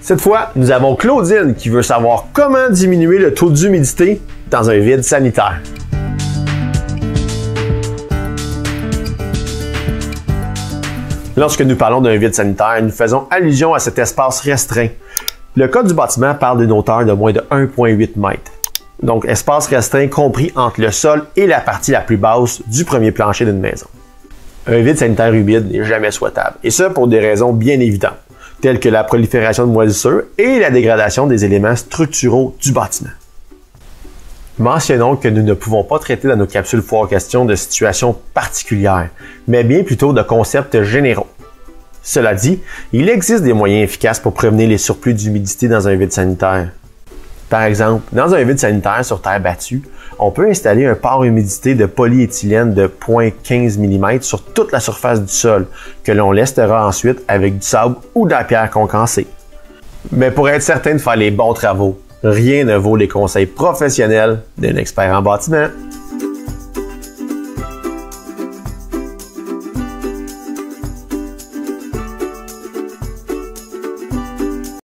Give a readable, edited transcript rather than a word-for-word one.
Cette fois, nous avons Claudine qui veut savoir comment diminuer le taux d'humidité dans un vide sanitaire. Lorsque nous parlons d'un vide sanitaire, nous faisons allusion à cet espace restreint. Le code du bâtiment parle d'une hauteur de moins de 1,8 m. Donc, espace restreint compris entre le sol et la partie la plus basse du premier plancher d'une maison. Un vide sanitaire humide n'est jamais souhaitable, et ce pour des raisons bien évidentes, telles que la prolifération de moisissures et la dégradation des éléments structuraux du bâtiment. Mentionnons que nous ne pouvons pas traiter dans nos capsules foire questions de situations particulières, mais bien plutôt de concepts généraux. Cela dit, il existe des moyens efficaces pour prévenir les surplus d'humidité dans un vide sanitaire. Par exemple, dans un vide sanitaire sur terre battue, on peut installer un pare humidité de polyéthylène de 0,15 mm sur toute la surface du sol, que l'on lestera ensuite avec du sable ou de la pierre concassée. Mais pour être certain de faire les bons travaux, rien ne vaut les conseils professionnels d'un expert en bâtiment.